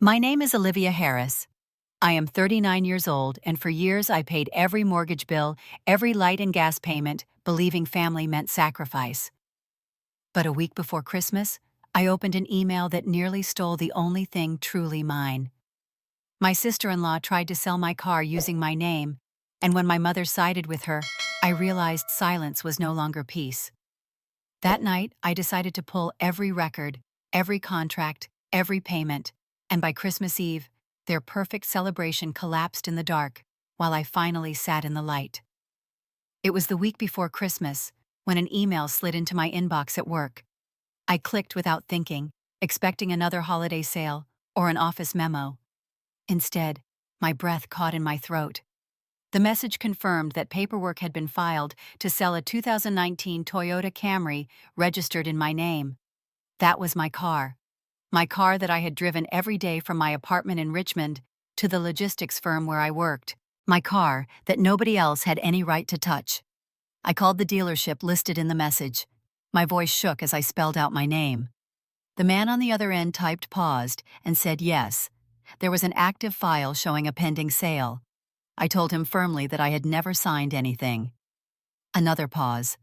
My name is Olivia Harris. I am 39 years old, and for years I paid every mortgage bill, every light and gas payment, believing family meant sacrifice. But a week before Christmas, I opened an email that nearly stole the only thing truly mine. My sister-in-law tried to sell my car using my name, and when my mother sided with her, I realized silence was no longer peace. That night, I decided to pull every record, every contract, every payment, and by Christmas Eve, their perfect celebration collapsed in the dark, while I finally sat in the light. It was the week before Christmas, when an email slid into my inbox at work. I clicked without thinking, expecting another holiday sale or an office memo. Instead, my breath caught in my throat. The message confirmed that paperwork had been filed to sell a 2019 Toyota Camry registered in my name. That was my car that I had driven every day from my apartment in Richmond to the logistics firm where I worked, my car that nobody else had any right to touch. I called the dealership listed in the message. My voice shook as I spelled out my name. The man on the other end typed paused and said yes. There was an active file showing a pending sale. I told him firmly that I had never signed anything. Another pause.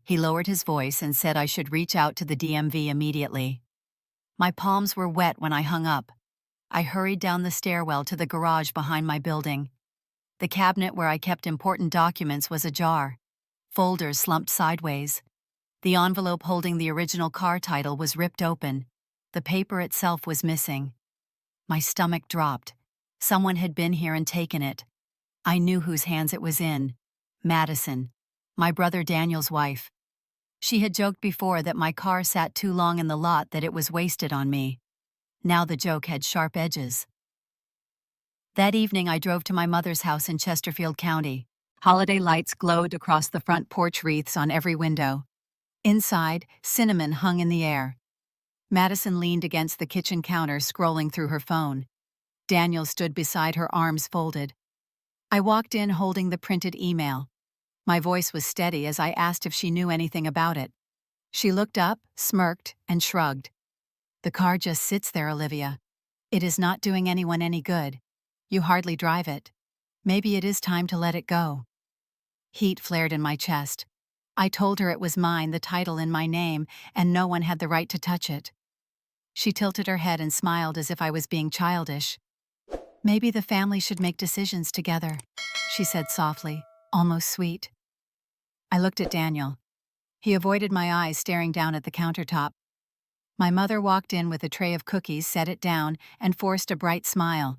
He lowered his voice and said I should reach out to the DMV immediately. My palms were wet when I hung up. I hurried down the stairwell to the garage behind my building. The cabinet where I kept important documents was ajar. Folders slumped sideways. The envelope holding the original car title was ripped open. The paper itself was missing. My stomach dropped. Someone had been here and taken it. I knew whose hands it was in. Madison, my brother Daniel's wife. She had joked before that my car sat too long in the lot, that it was wasted on me. Now the joke had sharp edges. That evening I drove to my mother's house in Chesterfield County. Holiday lights glowed across the front porch, wreaths on every window. Inside, cinnamon hung in the air. Madison leaned against the kitchen counter, scrolling through her phone. Daniel stood beside her, arms folded. I walked in holding the printed email. My voice was steady as I asked if she knew anything about it. She looked up, smirked, and shrugged. "The car just sits there, Olivia. It is not doing anyone any good. You hardly drive it. Maybe it is time to let it go." Heat flared in my chest. I told her it was mine, the title in my name, and no one had the right to touch it. She tilted her head and smiled as if I was being childish. "Maybe the family should make decisions together," she said softly, almost sweet. I looked at Daniel. He avoided my eyes, staring down at the countertop. My mother walked in with a tray of cookies, set it down, and forced a bright smile.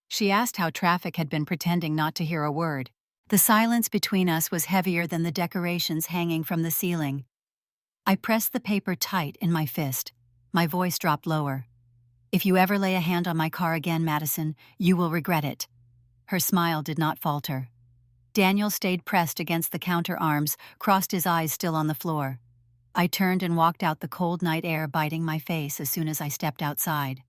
She asked how traffic had been, pretending not to hear a word. The silence between us was heavier than the decorations hanging from the ceiling. I pressed the paper tight in my fist. My voice dropped lower. "If you ever lay a hand on my car again, Madison, you will regret it." Her smile did not falter. Daniel stayed pressed against the counter arms, crossed his eyes still on the floor. I turned and walked out, the cold night air biting my face as soon as I stepped outside.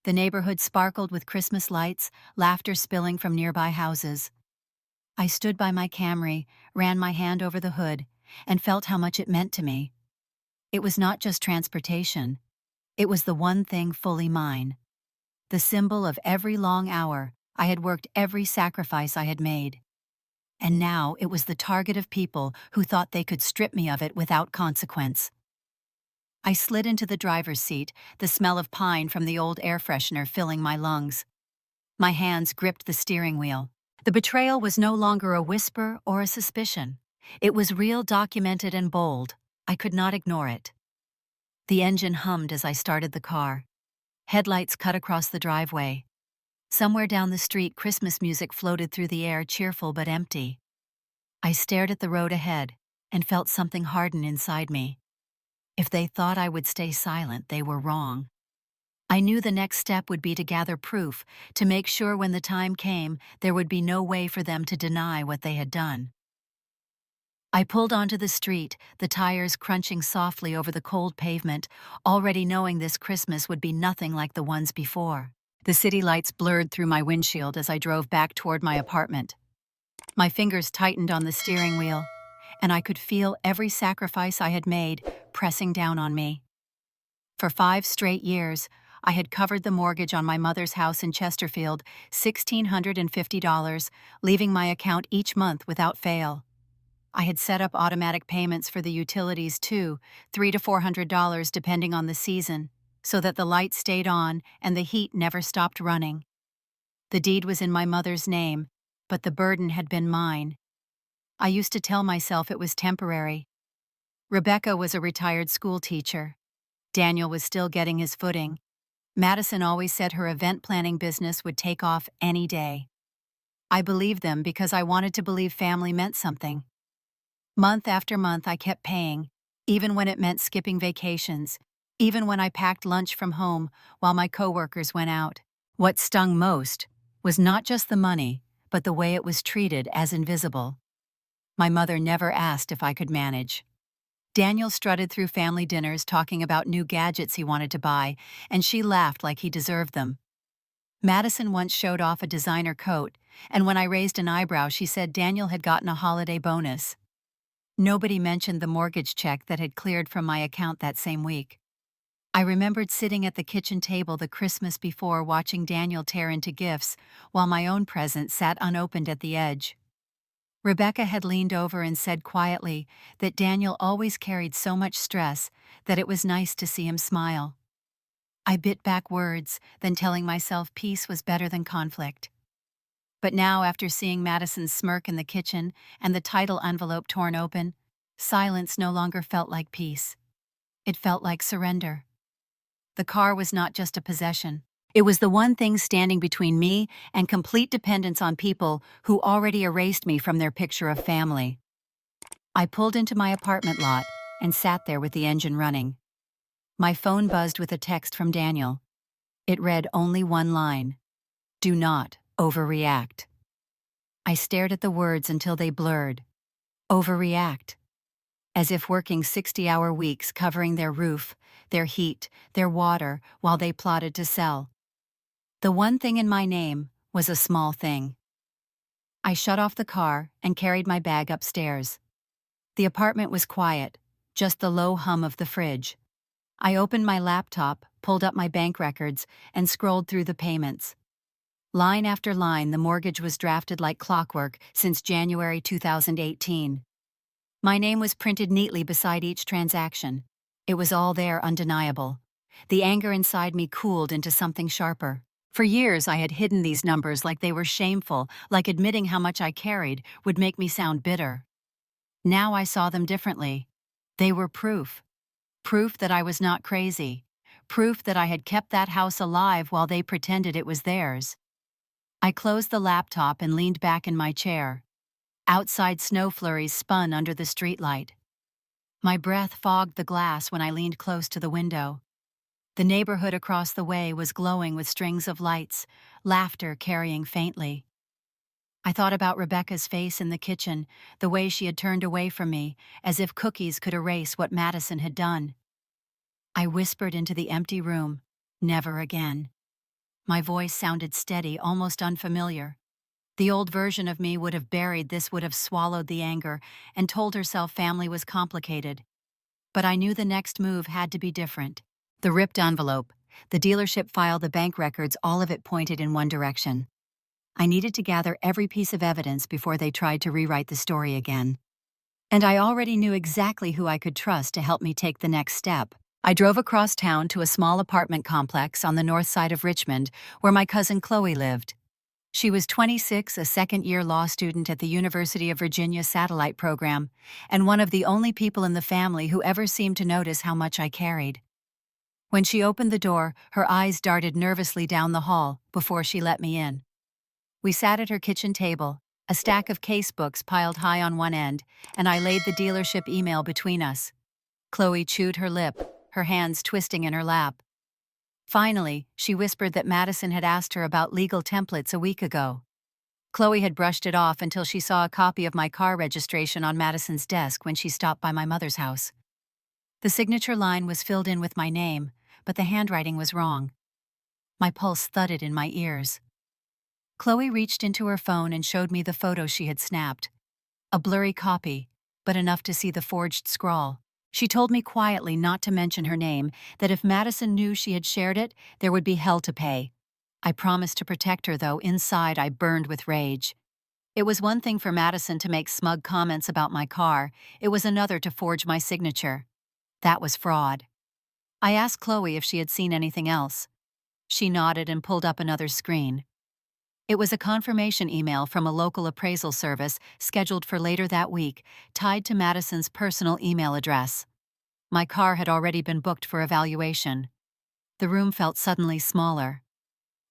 The neighborhood sparkled with Christmas lights, laughter spilling from nearby houses. I stood by my Camry, ran my hand over the hood, and felt how much it meant to me. It was not just transportation. It was the one thing fully mine. The symbol of every long hour I had worked, every sacrifice I had made. And now it was the target of people who thought they could strip me of it without consequence. I slid into the driver's seat, the smell of pine from the old air freshener filling my lungs. My hands gripped the steering wheel. The betrayal was no longer a whisper or a suspicion. It was real, documented, and bold. I could not ignore it. The engine hummed as I started the car. Headlights cut across the driveway. Somewhere down the street, Christmas music floated through the air, cheerful but empty. I stared at the road ahead and felt something harden inside me. If they thought I would stay silent, they were wrong. I knew the next step would be to gather proof, to make sure when the time came, there would be no way for them to deny what they had done. I pulled onto the street, the tires crunching softly over the cold pavement, already knowing this Christmas would be nothing like the ones before. The city lights blurred through my windshield as I drove back toward my apartment. My fingers tightened on the steering wheel, and I could feel every sacrifice I had made pressing down on me. For 5 straight years, I had covered the mortgage on my mother's house in Chesterfield, $1,650, leaving my account each month without fail. I had set up automatic payments for the utilities too, $300 to $400 depending on the season, so that the lights stayed on and the heat never stopped running. The deed was in my mother's name, but the burden had been mine. I used to tell myself it was temporary. Rebecca was a retired school teacher. Daniel was still getting his footing. Madison always said her event planning business would take off any day. I believed them because I wanted to believe family meant something. Month after month I kept paying, even when it meant skipping vacations, even when I packed lunch from home while my coworkers went out. What stung most was not just the money, but the way it was treated as invisible. My mother never asked if I could manage. Daniel strutted through family dinners talking about new gadgets he wanted to buy, and she laughed like he deserved them. Madison once showed off a designer coat, and when I raised an eyebrow, she said Daniel had gotten a holiday bonus. Nobody mentioned the mortgage check that had cleared from my account that same week. I remembered sitting at the kitchen table the Christmas before watching Daniel tear into gifts, while my own present sat unopened at the edge. Rebecca had leaned over and said quietly that Daniel always carried so much stress that it was nice to see him smile. I bit back words, then telling myself peace was better than conflict. But now, after seeing Madison's smirk in the kitchen and the title envelope torn open, silence no longer felt like peace. It felt like surrender. The car was not just a possession. It was the one thing standing between me and complete dependence on people who already erased me from their picture of family. I pulled into my apartment lot and sat there with the engine running. My phone buzzed with a text from Daniel. It read only one line: "Do not overreact." I stared at the words until they blurred. Overreact. As if working 60-hour weeks covering their roof, their heat, their water while they plotted to sell. The one thing in my name was a small thing. I shut off the car and carried my bag upstairs. The apartment was quiet, just the low hum of the fridge. I opened my laptop, pulled up my bank records, and scrolled through the payments. Line after line, the mortgage was drafted like clockwork since January 2018. My name was printed neatly beside each transaction. It was all there, undeniable. The anger inside me cooled into something sharper. For years I had hidden these numbers like they were shameful, like admitting how much I carried would make me sound bitter. Now I saw them differently. They were proof. Proof that I was not crazy. Proof that I had kept that house alive while they pretended it was theirs. I closed the laptop and leaned back in my chair. Outside snow flurries spun under the streetlight. My breath fogged the glass when I leaned close to the window. The neighborhood across the way was glowing with strings of lights, laughter carrying faintly. I thought about Rebecca's face in the kitchen, the way she had turned away from me, as if cookies could erase what Madison had done. I whispered into the empty room, "Never again." My voice sounded steady, almost unfamiliar. The old version of me would have buried this, would have swallowed the anger, and told herself family was complicated. But I knew the next move had to be different. The ripped envelope, the dealership file, the bank records, all of it pointed in one direction. I needed to gather every piece of evidence before they tried to rewrite the story again. And I already knew exactly who I could trust to help me take the next step. I drove across town to a small apartment complex on the north side of Richmond where my cousin Chloe lived. She was 26, a second-year law student at the University of Virginia Satellite Program, and one of the only people in the family who ever seemed to notice how much I carried. When she opened the door, her eyes darted nervously down the hall before she let me in. We sat at her kitchen table, a stack of case books piled high on one end, and I laid the dealership email between us. Chloe chewed her lip, her hands twisting in her lap. Finally, she whispered that Madison had asked her about legal templates a week ago. Chloe had brushed it off until she saw a copy of my car registration on Madison's desk when she stopped by my mother's house. The signature line was filled in with my name, but the handwriting was wrong. My pulse thudded in my ears. Chloe reached into her phone and showed me the photo she had snapped. A blurry copy, but enough to see the forged scrawl. She told me quietly not to mention her name, that if Madison knew she had shared it, there would be hell to pay. I promised to protect her, though inside I burned with rage. It was one thing for Madison to make smug comments about my car, it was another to forge my signature. That was fraud. I asked Chloe if she had seen anything else. She nodded and pulled up another screen. It was a confirmation email from a local appraisal service scheduled for later that week, tied to Madison's personal email address. My car had already been booked for evaluation. The room felt suddenly smaller.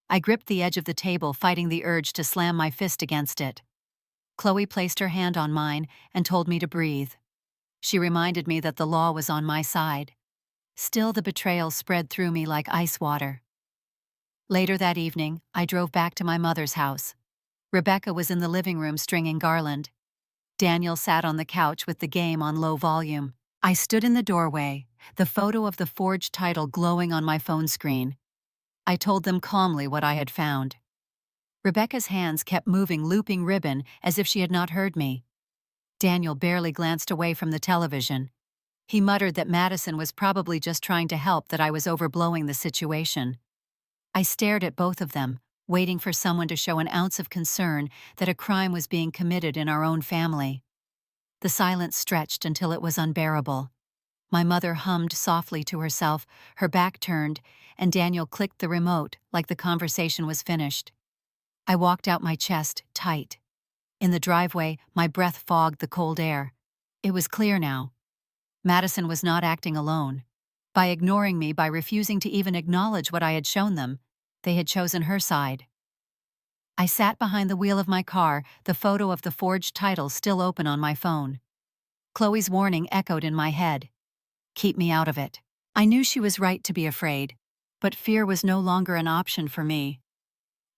I gripped the edge of the table, fighting the urge to slam my fist against it. Chloe placed her hand on mine and told me to breathe. She reminded me that the law was on my side. Still, the betrayal spread through me like ice water. Later that evening, I drove back to my mother's house. Rebecca was in the living room stringing garland. Daniel sat on the couch with the game on low volume. I stood in the doorway, the photo of the forged title glowing on my phone screen. I told them calmly what I had found. Rebecca's hands kept moving, looping ribbon as if she had not heard me. Daniel barely glanced away from the television. He muttered that Madison was probably just trying to help, that I was overblowing the situation. I stared at both of them, waiting for someone to show an ounce of concern that a crime was being committed in our own family. The silence stretched until it was unbearable. My mother hummed softly to herself, her back turned, and Daniel clicked the remote like the conversation was finished. I walked out, my chest tight. In the driveway, my breath fogged the cold air. It was clear now. Madison was not acting alone. By ignoring me, by refusing to even acknowledge what I had shown them, they had chosen her side. I sat behind the wheel of my car, the photo of the forged title still open on my phone. Chloe's warning echoed in my head. Keep me out of it. I knew she was right to be afraid, but fear was no longer an option for me.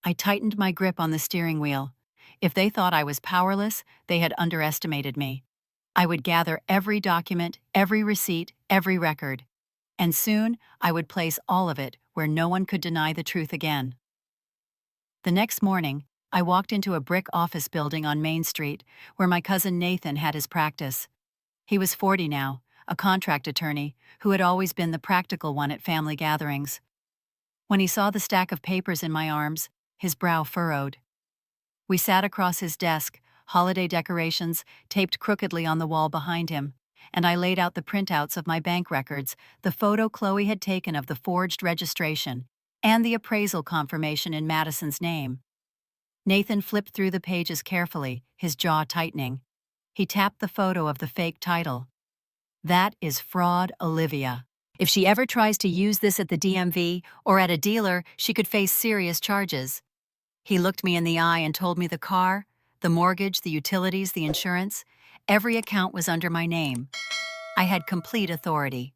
I tightened my grip on the steering wheel. If they thought I was powerless, they had underestimated me. I would gather every document, every receipt, every record. And soon, I would place all of it where no one could deny the truth again. The next morning, I walked into a brick office building on Main Street, where my cousin Nathan had his practice. He was 40 now, a contract attorney, who had always been the practical one at family gatherings. When he saw the stack of papers in my arms, his brow furrowed. We sat across his desk, holiday decorations taped crookedly on the wall behind him, and I laid out the printouts of my bank records, the photo Chloe had taken of the forged registration, and the appraisal confirmation in Madison's name. Nathan flipped through the pages carefully, his jaw tightening. He tapped the photo of the fake title. That is fraud, Olivia. If she ever tries to use this at the DMV or at a dealer, she could face serious charges. He looked me in the eye and told me the car, the mortgage, the utilities, the insurance, every account was under my name. I had complete authority.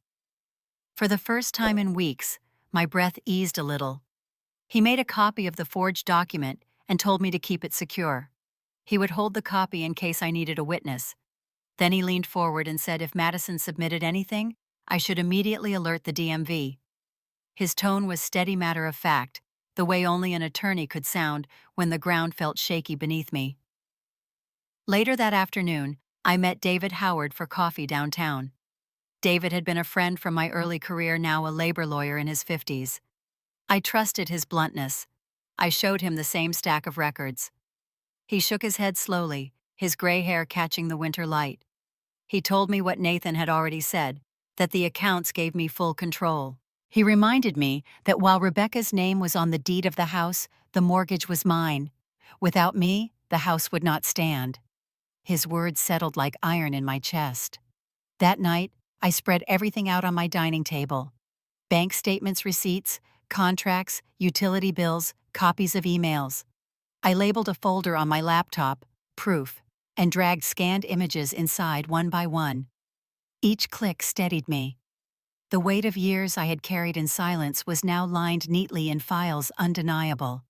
For the first time in weeks, my breath eased a little. He made a copy of the forged document and told me to keep it secure. He would hold the copy in case I needed a witness. Then he leaned forward and said if Madison submitted anything, I should immediately alert the DMV. His tone was steady, matter of fact, the way only an attorney could sound when the ground felt shaky beneath me. Later that afternoon, I met David Howard for coffee downtown. David had been a friend from my early career, now a labor lawyer in his 50s. I trusted his bluntness. I showed him the same stack of records. He shook his head slowly, his gray hair catching the winter light. He told me what Nathan had already said, that the accounts gave me full control. He reminded me that while Rebecca's name was on the deed of the house, the mortgage was mine. Without me, the house would not stand. His words settled like iron in my chest. That night, I spread everything out on my dining table. Bank statements, receipts, contracts, utility bills, copies of emails. I labeled a folder on my laptop, proof, and dragged scanned images inside one by one. Each click steadied me. The weight of years I had carried in silence was now lined neatly in files undeniable.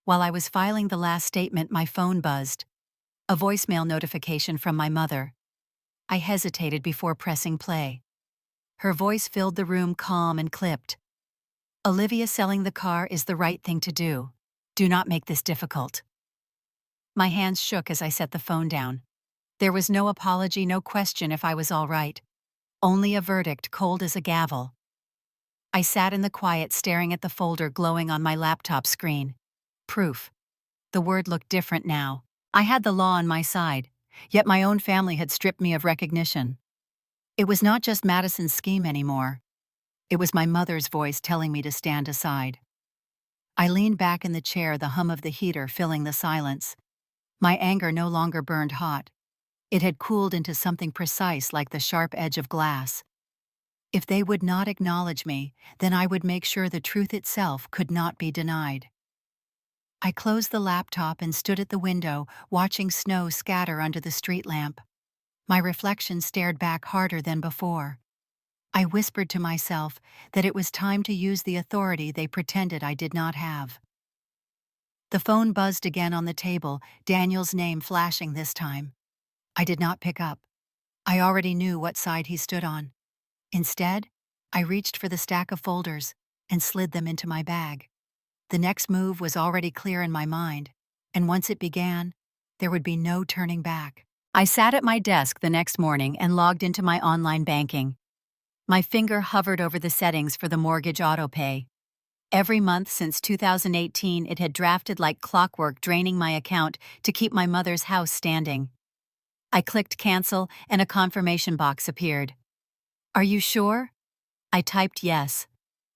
While I was filing the last statement, my phone buzzed. A voicemail notification from my mother. I hesitated before pressing play. Her voice filled the room, calm and clipped. Olivia, selling the car is the right thing to do. Do not make this difficult. My hands shook as I set the phone down. There was no apology, no question if I was all right. only a verdict cold as a gavel. I sat in the quiet staring at the folder glowing on my laptop screen. Proof. The word looked different now. I had the law on my side, yet my own family had stripped me of recognition. It was not just Madison's scheme anymore. It was my mother's voice telling me to stand aside. I leaned back in the chair, the hum of the heater filling the silence. My anger no longer burned hot. It had cooled into something precise like the sharp edge of glass. If they would not acknowledge me, then I would make sure the truth itself could not be denied. I closed the laptop and stood at the window, watching snow scatter under the street lamp. My reflection stared back harder than before. I whispered to myself that it was time to use the authority they pretended I did not have. The phone buzzed again on the table, Daniel's name flashing this time. I did not pick up. I already knew what side he stood on. Instead, I reached for the stack of folders and slid them into my bag. The next move was already clear in my mind, and once it began, there would be no turning back. I sat at my desk the next morning and logged into my online banking. My finger hovered over the settings for the mortgage autopay. Every month since 2018, it had drafted like clockwork, draining my account to keep my mother's house standing. I clicked cancel, and a confirmation box appeared. "Are you sure?" I typed yes.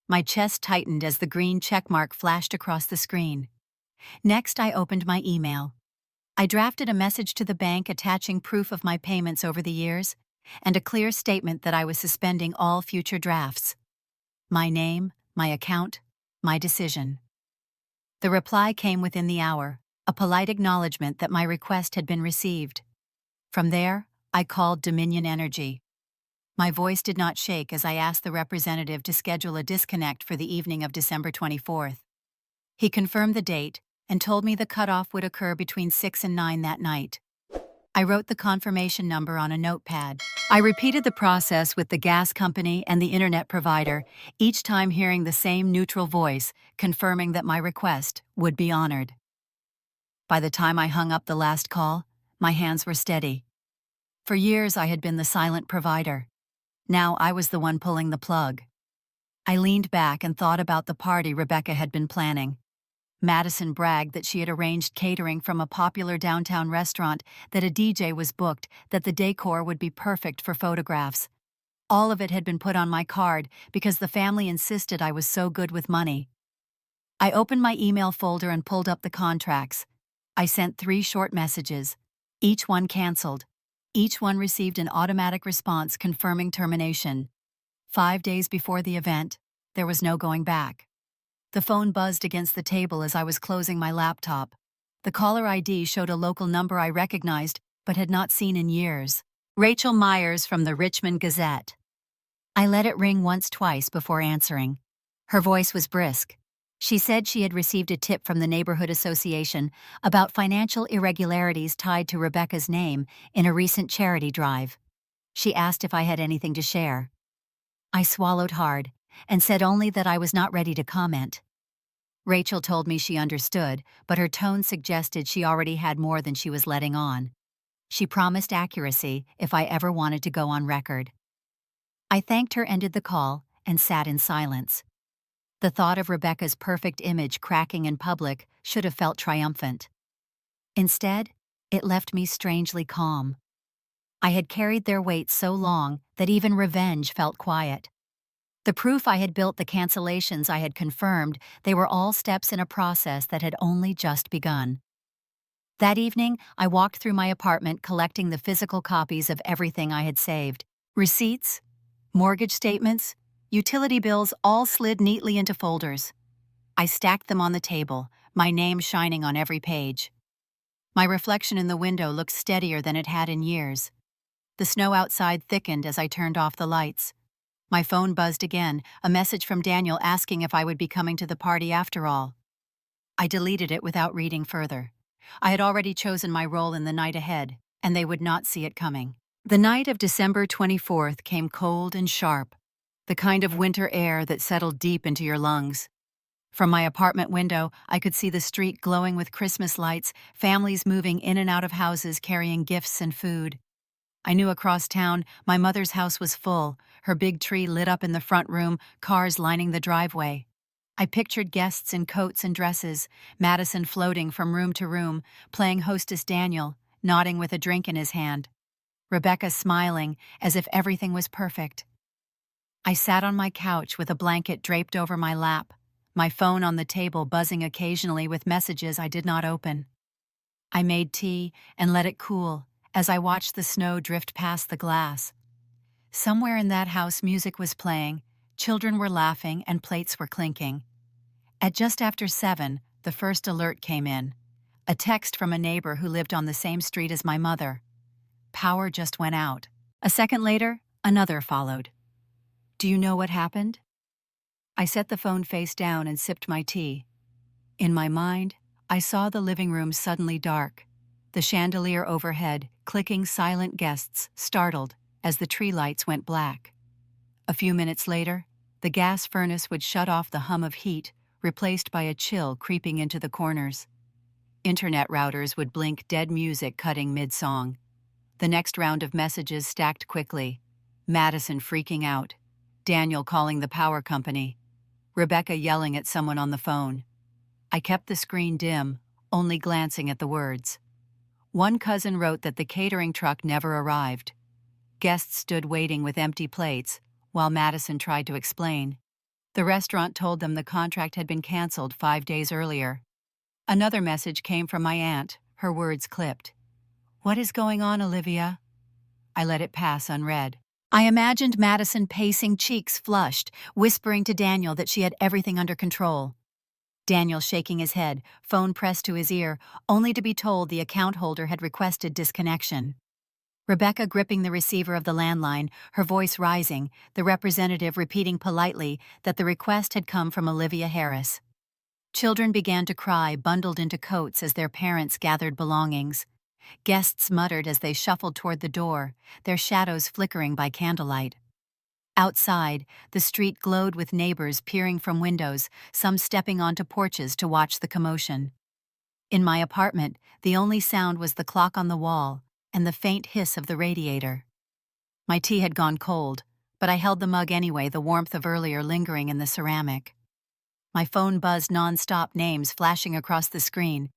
My chest tightened as the green checkmark flashed across the screen. Next, I opened my email. I drafted a message to the bank attaching proof of my payments over the years, and a clear statement that I was suspending all future drafts. My name, my account, my decision. The reply came within the hour, a polite acknowledgement that my request had been received. From there, I called Dominion Energy. My voice did not shake as I asked the representative to schedule a disconnect for the evening of December 24th. He confirmed the date and told me the cutoff would occur between 6 and 9 that night. I wrote the confirmation number on a notepad. I repeated the process with the gas company and the internet provider, each time hearing the same neutral voice confirming that my request would be honored. By the time I hung up the last call, my hands were steady. For years I had been the silent provider. Now I was the one pulling the plug. I leaned back and thought about the party Rebecca had been planning. Madison bragged that she had arranged catering from a popular downtown restaurant, that a DJ was booked, that the decor would be perfect for photographs. All of it had been put on my card because the family insisted I was so good with money. I opened my email folder and pulled up the contracts. I sent 3 short messages. Each one canceled. Each one received an automatic response confirming termination. 5 days before the event, there was no going back. The phone buzzed against the table as I was closing my laptop. The caller ID showed a local number I recognized but had not seen in years. Rachel Myers from the Richmond Gazette. I let it ring twice before answering. Her voice was brisk. She said she had received a tip from the neighborhood association about financial irregularities tied to Rebecca's name in a recent charity drive. She asked if I had anything to share. I swallowed hard and said only that I was not ready to comment. Rachel told me she understood, but her tone suggested she already had more than she was letting on. She promised accuracy if I ever wanted to go on record. I thanked her, ended the call, and sat in silence. The thought of Rebecca's perfect image cracking in public should have felt triumphant. Instead, it left me strangely calm. I had carried their weight so long that even revenge felt quiet. The proof I had built, the cancellations I had confirmed, they were all steps in a process that had only just begun. That evening, I walked through my apartment collecting the physical copies of everything I had saved. Receipts, mortgage statements, utility bills all slid neatly into folders. I stacked them on the table, my name shining on every page. My reflection in the window looked steadier than it had in years. The snow outside thickened as I turned off the lights. My phone buzzed again, a message from Daniel asking if I would be coming to the party after all. I deleted it without reading further. I had already chosen my role in the night ahead, and they would not see it coming. The night of December 24th came cold and sharp, the kind of winter air that settled deep into your lungs. From my apartment window, I could see the street glowing with Christmas lights, families moving in and out of houses carrying gifts and food. I knew across town my mother's house was full, her big tree lit up in the front room, cars lining the driveway. I pictured guests in coats and dresses, Madison floating from room to room, playing hostess Daniel, nodding with a drink in his hand. Rebecca smiling, as if everything was perfect. I sat on my couch with a blanket draped over my lap, my phone on the table buzzing occasionally with messages I did not open. I made tea and let it cool as I watched the snow drift past the glass. Somewhere in that house music was playing, children were laughing, and plates were clinking. At just after 7, the first alert came in. A text from a neighbor who lived on the same street as my mother. Power just went out. A second later, another followed. Do you know what happened? I set the phone face down and sipped my tea. In my mind, I saw the living room suddenly dark, the chandelier overhead clicking silent guests, startled, as the tree lights went black. A few minutes later, the gas furnace would shut off the hum of heat, replaced by a chill creeping into the corners. Internet routers would blink dead music cutting mid-song. The next round of messages stacked quickly. Madison freaking out. Daniel calling the power company. Rebecca yelling at someone on the phone. I kept the screen dim, only glancing at the words. One cousin wrote that the catering truck never arrived. Guests stood waiting with empty plates, while Madison tried to explain. The restaurant told them the contract had been canceled 5 days earlier. Another message came from my aunt, her words clipped. What is going on, Olivia? I let it pass unread. I imagined Madison pacing, cheeks flushed, whispering to Daniel that she had everything under control. Daniel shaking his head, phone pressed to his ear, only to be told the account holder had requested disconnection. Rebecca gripping the receiver of the landline, her voice rising, the representative repeating politely that the request had come from Olivia Harris. Children began to cry, bundled into coats as their parents gathered belongings. Guests muttered as they shuffled toward the door, their shadows flickering by candlelight. Outside, the street glowed with neighbors peering from windows, some stepping onto porches to watch the commotion. In my apartment, the only sound was the clock on the wall and the faint hiss of the radiator. My tea had gone cold, but I held the mug anyway, the warmth of earlier lingering in the ceramic. My phone buzzed non-stop, names flashing across the screen.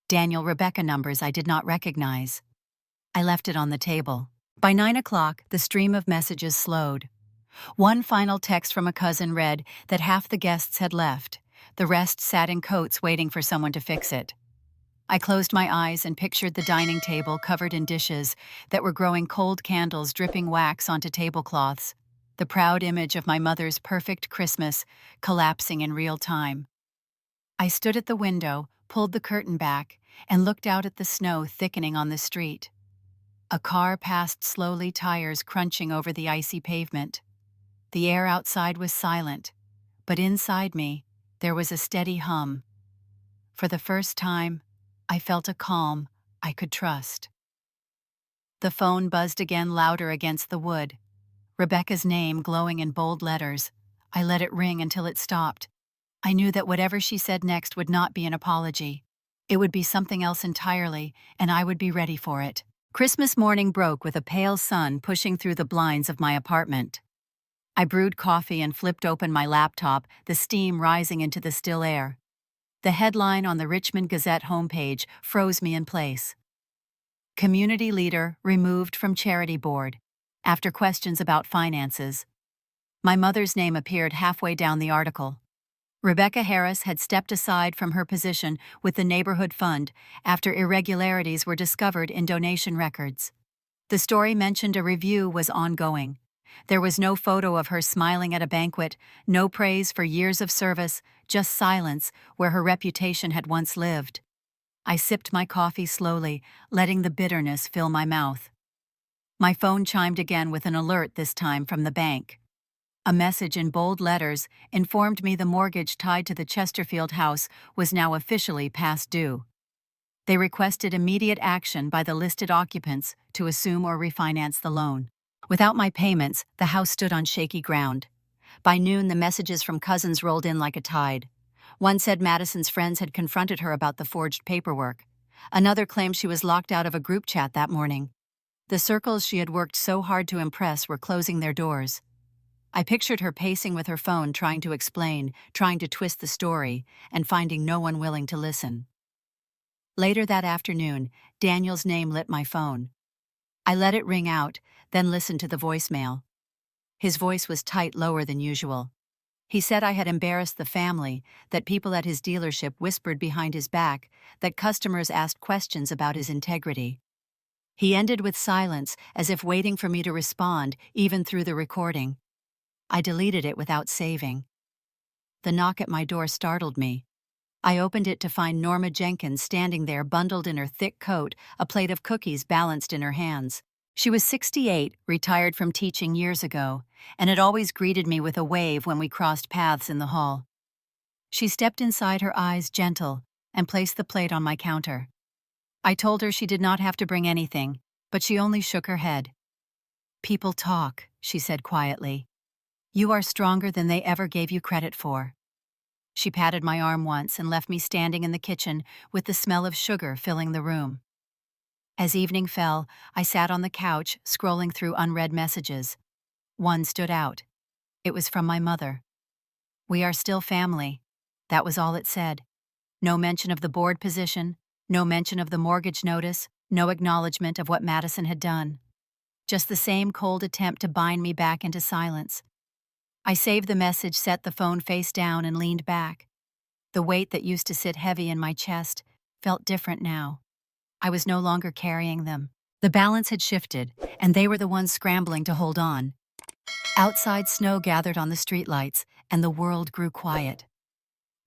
Daniel, Rebecca numbers I did not recognize. I left it on the table. By 9 o'clock, the stream of messages slowed. One final text from a cousin read that half the guests had left. The rest sat in coats waiting for someone to fix it. I closed my eyes and pictured the dining table covered in dishes that were growing cold candles dripping wax onto tablecloths, the proud image of my mother's perfect Christmas collapsing in real time. I stood at the window, pulled the curtain back, and looked out at the snow thickening on the street. A car passed slowly, tires crunching over the icy pavement. The air outside was silent, but inside me, there was a steady hum. For the first time, I felt a calm I could trust. The phone buzzed again, louder against the wood. Rebecca's name glowing in bold letters. I let it ring until it stopped. I knew that whatever she said next would not be an apology. It would be something else entirely, and I would be ready for it. Christmas morning broke with a pale sun pushing through the blinds of my apartment. I brewed coffee and flipped open my laptop, the steam rising into the still air. The headline on the Richmond Gazette homepage froze me in place. Community leader removed from charity board, after questions about finances. My mother's name appeared halfway down the article. Rebecca Harris had stepped aside from her position with the neighborhood fund after irregularities were discovered in donation records. The story mentioned a review was ongoing. There was no photo of her smiling at a banquet, no praise for years of service, just silence where her reputation had once lived. I sipped my coffee slowly, letting the bitterness fill my mouth. My phone chimed again with an alert, this time from the bank. A message in bold letters informed me the mortgage tied to the Chesterfield house was now officially past due. They requested immediate action by the listed occupants to assume or refinance the loan. Without my payments, the house stood on shaky ground. By noon, the messages from cousins rolled in like a tide. One said Madison's friends had confronted her about the forged paperwork. Another claimed she was locked out of a group chat that morning. The circles she had worked so hard to impress were closing their doors. I pictured her pacing with her phone, trying to explain, trying to twist the story, and finding no one willing to listen. Later that afternoon, Daniel's name lit my phone. I let it ring out, then listened to the voicemail. His voice was tight, lower than usual. He said I had embarrassed the family, that people at his dealership whispered behind his back, that customers asked questions about his integrity. He ended with silence, as if waiting for me to respond, even through the recording. I deleted it without saving. The knock at my door startled me. I opened it to find Norma Jenkins standing there, bundled in her thick coat, a plate of cookies balanced in her hands. She was 68, retired from teaching years ago, and had always greeted me with a wave when we crossed paths in the hall. She stepped inside, her eyes gentle, and placed the plate on my counter. I told her she did not have to bring anything, but she only shook her head. "People talk," she said quietly. "You are stronger than they ever gave you credit for." She patted my arm once and left me standing in the kitchen with the smell of sugar filling the room. As evening fell, I sat on the couch, scrolling through unread messages. One stood out. It was from my mother. "We are still family." That was all it said. No mention of the board position, no mention of the mortgage notice, no acknowledgement of what Madison had done. Just the same cold attempt to bind me back into silence. I saved the message, set the phone face down, and leaned back. The weight that used to sit heavy in my chest felt different now. I was no longer carrying them. The balance had shifted, and they were the ones scrambling to hold on. Outside, snow gathered on the streetlights, and the world grew quiet.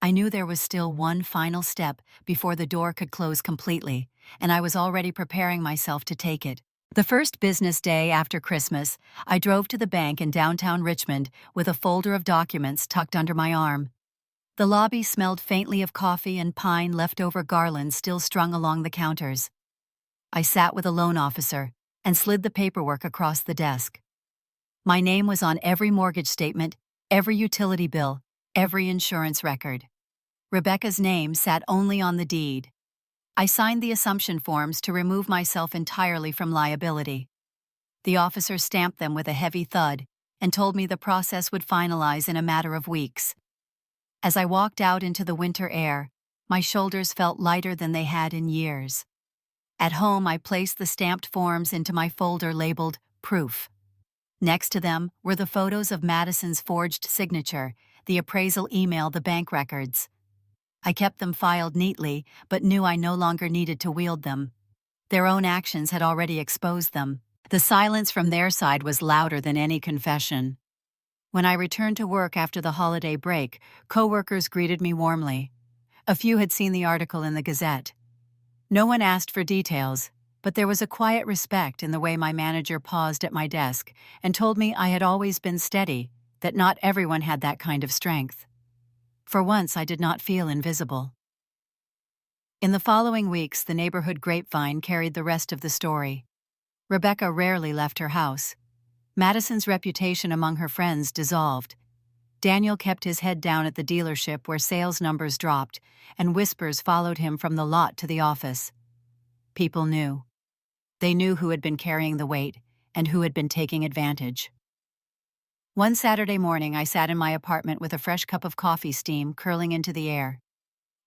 I knew there was still one final step before the door could close completely, and I was already preparing myself to take it. The first business day after Christmas, I drove to the bank in downtown Richmond with a folder of documents tucked under my arm. The lobby smelled faintly of coffee and pine leftover garlands still strung along the counters. I sat with a loan officer and slid the paperwork across the desk. My name was on every mortgage statement, every utility bill, every insurance record. Rebecca's name sat only on the deed. I signed the assumption forms to remove myself entirely from liability. The officer stamped them with a heavy thud and told me the process would finalize in a matter of weeks. As I walked out into the winter air, my shoulders felt lighter than they had in years. At home, I placed the stamped forms into my folder labeled Proof. Next to them were the photos of Madison's forged signature, the appraisal email, the bank records. I kept them filed neatly, but knew I no longer needed to wield them. Their own actions had already exposed them. The silence from their side was louder than any confession. When I returned to work after the holiday break, coworkers greeted me warmly. A few had seen the article in the Gazette. No one asked for details, but there was a quiet respect in the way my manager paused at my desk and told me I had always been steady, that not everyone had that kind of strength. For once, I did not feel invisible. In the following weeks, the neighborhood grapevine carried the rest of the story. Rebecca rarely left her house. Madison's reputation among her friends dissolved. Daniel kept his head down at the dealership where sales numbers dropped, and whispers followed him from the lot to the office. People knew. They knew who had been carrying the weight and who had been taking advantage. One Saturday morning, I sat in my apartment with a fresh cup of coffee steam curling into the air.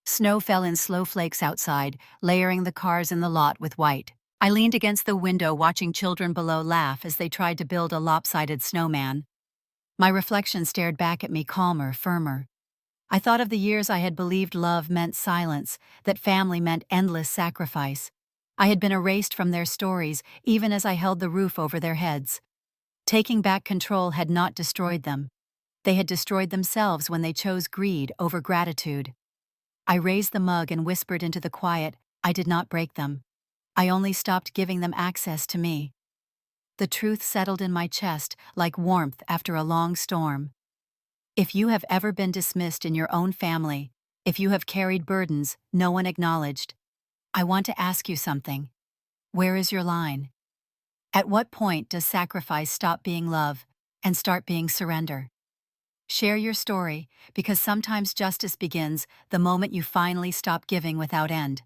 Snow fell in slow flakes outside, layering the cars in the lot with white. I leaned against the window, watching children below laugh as they tried to build a lopsided snowman. My reflection stared back at me, calmer, firmer. I thought of the years I had believed love meant silence, that family meant endless sacrifice. I had been erased from their stories, even as I held the roof over their heads. Taking back control had not destroyed them. They had destroyed themselves when they chose greed over gratitude. I raised the mug and whispered into the quiet, I did not break them. I only stopped giving them access to me. The truth settled in my chest like warmth after a long storm. If you have ever been dismissed in your own family, if you have carried burdens no one acknowledged, I want to ask you something. Where is your line? At what point does sacrifice stop being love and start being surrender? Share your story, because sometimes justice begins the moment you finally stop giving without end.